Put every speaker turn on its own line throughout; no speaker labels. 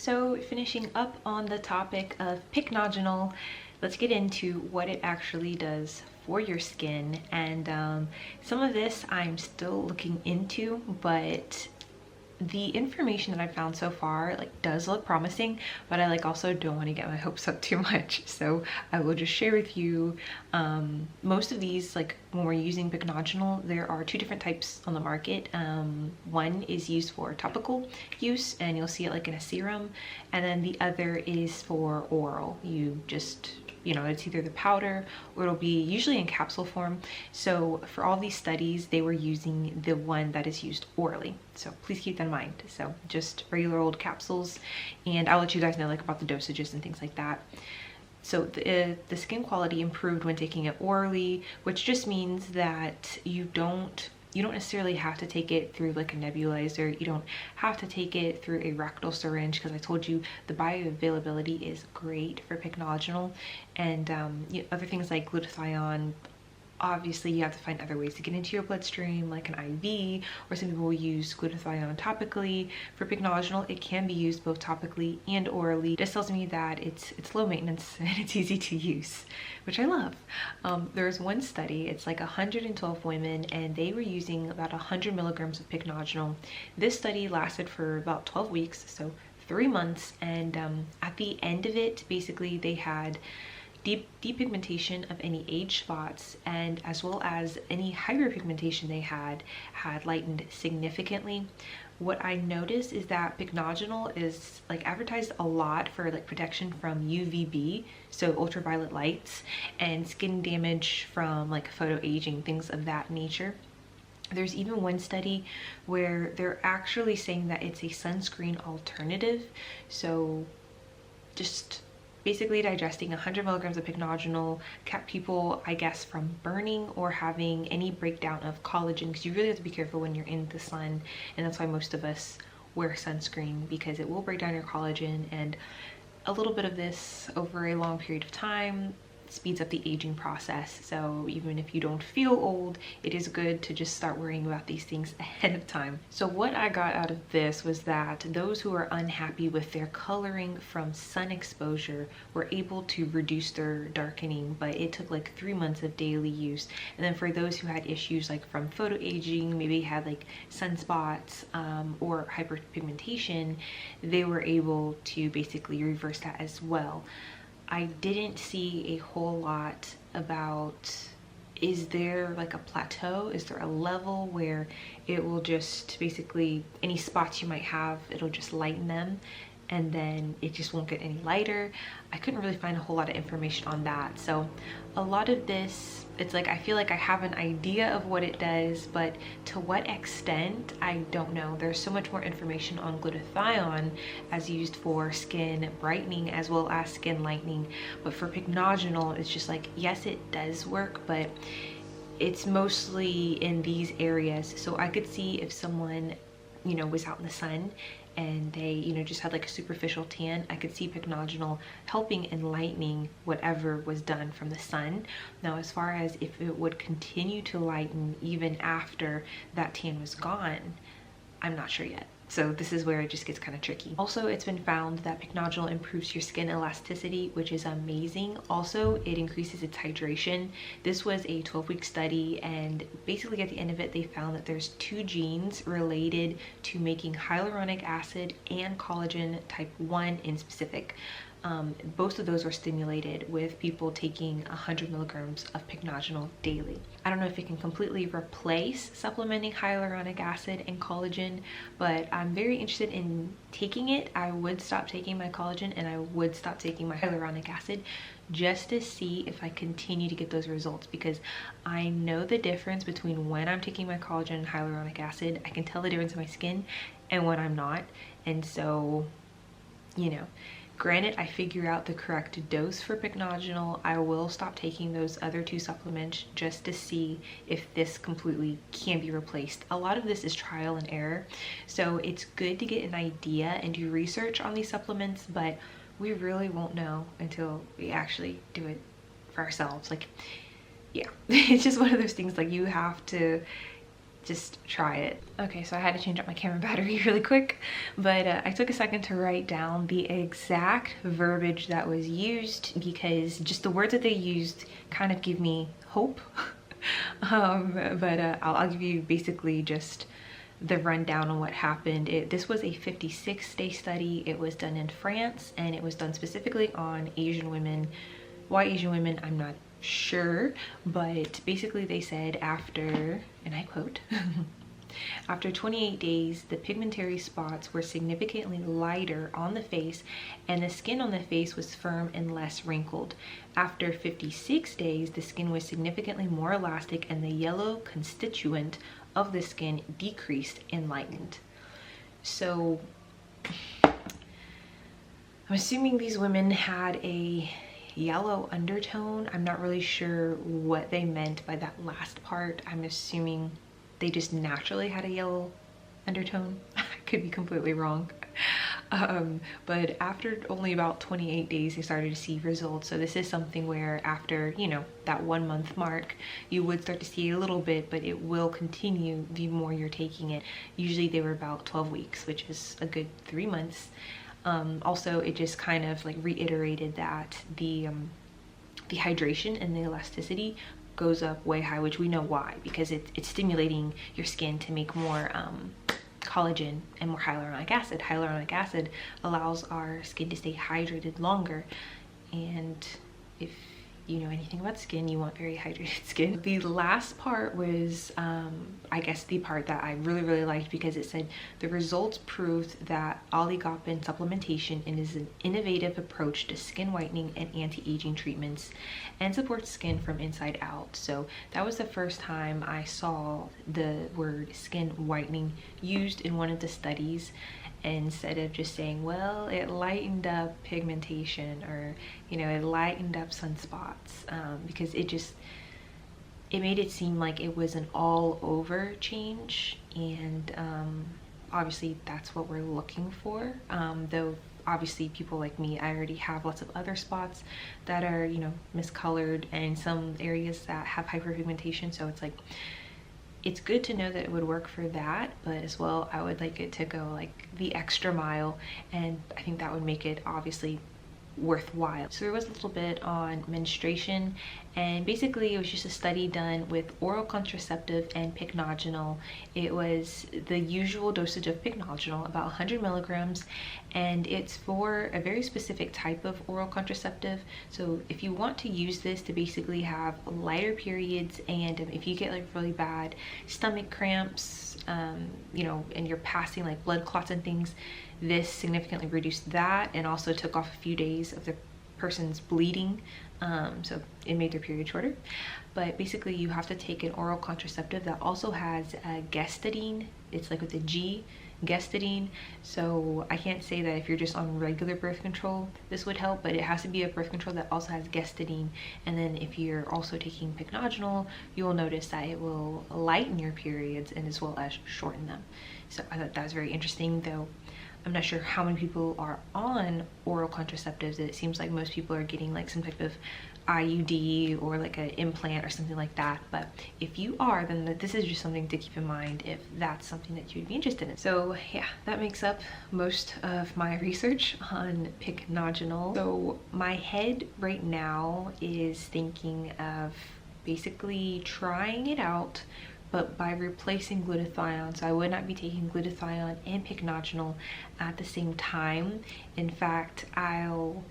So finishing up on the topic of Pycnogenol, let's get into what it actually does for your skin. And some of this I'm still looking into, but the information that I found so far does look promising, but I also don't want to get my hopes up too much. So I will just share with you most of these, when we're using Pycnogenol, there are two different types on the market. One is used for topical use and you'll see it in a serum, and then the other is for oral. You just, it's either the powder or it'll be usually in capsule form. So for all these studies, they were using the one that is used orally. So please keep that in mind. So just regular old capsules, and I'll let you guys know about the dosages and things like that. So the skin quality improved when taking it orally, which just means that you don't necessarily have to take it through a nebulizer. You don't have to take it through a rectal syringe, because I told you the bioavailability is great for Pycnogenol. And other things like glutathione, obviously you have to find other ways to get into your bloodstream, like an IV, or some people will use glutathione topically. For Pycnogenol, it can be used both topically and orally. This tells me that it's low maintenance and it's easy to use, which I love. There's one study, it's 112 women, and they were using about 100 milligrams of Pycnogenol. This study lasted for about 12 weeks, so 3 months, and at the end of it, basically they had depigmentation of any age spots, and as well as any hyperpigmentation they had lightened significantly. What I noticed is that Pycnogenol is advertised a lot for protection from UVB, so ultraviolet lights, and skin damage from photo aging, things of that nature. There's even one study where they're actually saying that it's a sunscreen alternative. So just basically digesting 100 milligrams of Pycnogenol kept people, I guess, from burning or having any breakdown of collagen, because you really have to be careful when you're in the sun, and that's why most of us wear sunscreen, because it will break down your collagen, and a little bit of this over a long period of time speeds up the aging process. So even if you don't feel old, it is good to just start worrying about these things ahead of time. So what I got out of this was that those who are unhappy with their coloring from sun exposure were able to reduce their darkening, but it took 3 months of daily use. And then for those who had issues from photo aging, maybe had sunspots or hyperpigmentation, they were able to basically reverse that as well. I didn't see a whole lot about, is there a plateau? Is there a level where it will just basically, any spots you might have, it'll just lighten them and then it just won't get any lighter? I couldn't really find a whole lot of information on that. So a lot of this, it's I feel I have an idea of what it does, but to what extent, I don't know. There's so much more information on glutathione as used for skin brightening as well as skin lightening. But for Pycnogenol, it's just yes, it does work, but it's mostly in these areas. So I could see if someone, was out in the sun and they, just had a superficial tan, I could see Pycnogenol helping and lightening whatever was done from the sun. Now, as far as if it would continue to lighten even after that tan was gone, I'm not sure yet. So this is where it just gets kind of tricky. Also, it's been found that Pycnogenol improves your skin elasticity, which is amazing. Also, it increases its hydration. This was a 12-week study, and basically at the end of it, they found that there's 2 genes related to making hyaluronic acid and collagen type 1 in specific. Both of those are stimulated with people taking 100 milligrams of Pycnogenol daily. I don't know if it can completely replace supplementing hyaluronic acid and collagen, but I'm very interested in taking it. I would stop taking my collagen and I would stop taking my hyaluronic acid just to see if I continue to get those results, because I know the difference between when I'm taking my collagen and hyaluronic acid. I can tell the difference in my skin and when I'm not. And so, granted, I figure out the correct dose for Pycnogenol, I will stop taking those other 2 supplements just to see if this completely can be replaced. A lot of this is trial and error, so it's good to get an idea and do research on these supplements, but we really won't know until we actually do it for ourselves. Yeah, it's just one of those things, you have to just try it. Okay, so I had to change up my camera battery really quick, but I took a second to write down the exact verbiage that was used, because just the words that they used kind of give me hope. I'll give you basically just the rundown on what happened. This was a 56-day study. It was done in France, and it was done specifically on Asian women. Why Asian women, I'm not sure, but basically they said after, and I quote, after 28 days, the pigmentary spots were significantly lighter on the face, and the skin on the face was firm and less wrinkled. After 56 days, the skin was significantly more elastic, and the yellow constituent of the skin decreased and lightened. So I'm assuming these women had a yellow undertone. I'm not really sure what they meant by that last part. I'm assuming they just naturally had a yellow undertone. I could be completely wrong. But after only about 28 days, they started to see results. So this is something where after, you know, that 1 month mark, you would start to see a little bit, but it will continue the more you're taking it. Usually they were about 12 weeks, which is a good 3 months. Also, it just kind of like reiterated that the hydration and the elasticity goes up way high, which we know why, because it's stimulating your skin to make more collagen and more hyaluronic acid. Hyaluronic acid allows our skin to stay hydrated longer, and if you know anything about skin, you want very hydrated skin. The last part was I guess the part that I really liked, because it said the results proved that oligopin supplementation is an innovative approach to skin whitening and anti-aging treatments and supports skin from inside out. So that was the first time I saw the word skin whitening used in one of the studies, instead of just saying, well, it lightened up pigmentation, or, you know, it lightened up sunspots, because it made it seem like it was an all over change, and obviously that's what we're looking for. Though obviously people like me, I already have lots of other spots that are, you know, miscolored, and some areas that have hyperpigmentation, so it's like, it's good to know that it would work for that, but as well, I would like it to go like the extra mile, and I think that would make it obviously worthwhile. So there was a little bit on menstruation, and basically it was just a study done with oral contraceptive and Pycnogenol. It was the usual dosage of Pycnogenol, about 100 milligrams, and it's for a very specific type of oral contraceptive. So if you want to use this to basically have lighter periods, and if you get like really bad stomach cramps, you know, and you're passing like blood clots and things, this significantly reduced that, and also took off a few days of the person's bleeding, so it made their period shorter. But basically you have to take an oral contraceptive that also has gestadine. It's like with a G, gestadine. So I can't say that if you're just on regular birth control this would help, but it has to be a birth control that also has gestadine. And then if you're also taking Pycnogenol, you will notice that it will lighten your periods and as well as shorten them. So I thought that was very interesting, though I'm not sure how many people are on oral contraceptives. It seems like most people are getting like some type of IUD or like an implant or something like that. But if you are, then this is just something to keep in mind if that's something that you'd be interested in. So yeah, that makes up most of my research on Pycnogenol. So my head right now is thinking of basically trying it out, but by replacing glutathione. So I would not be taking glutathione and Pycnogenol at the same time. In fact, I'll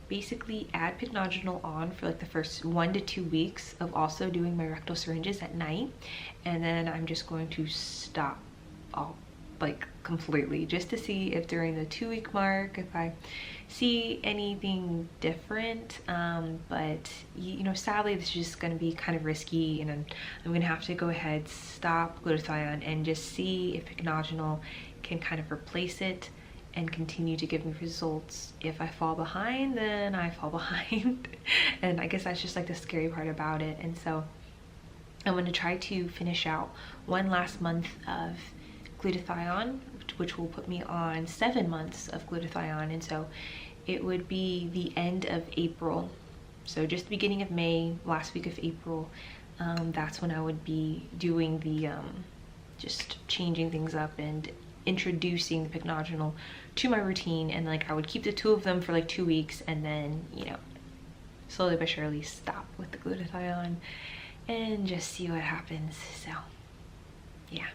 basically add Pycnogenol on for like the first 1 to 2 weeks of also doing my rectal syringes at night, and then I'm just going to stop all like completely, just to see if during the 2-week mark if I see anything different. But you know, sadly this is just going to be kind of risky, and I'm gonna have to go ahead, stop glutathione, and just see if Pycnogenol can kind of replace it and continue to give me results. If I fall behind, then I fall behind. And I guess that's just like the scary part about it. And so I'm going to try to finish out 1 last month of glutathione, which will put me on 7 months of glutathione. And so it would be the end of April, so just the beginning of May, last week of April. That's when I would be doing the just changing things up and introducing the Pycnogenol to my routine. And like I would keep the 2 of them for like 2 weeks, and then, you know, slowly but surely stop with the glutathione and just see what happens. So yeah.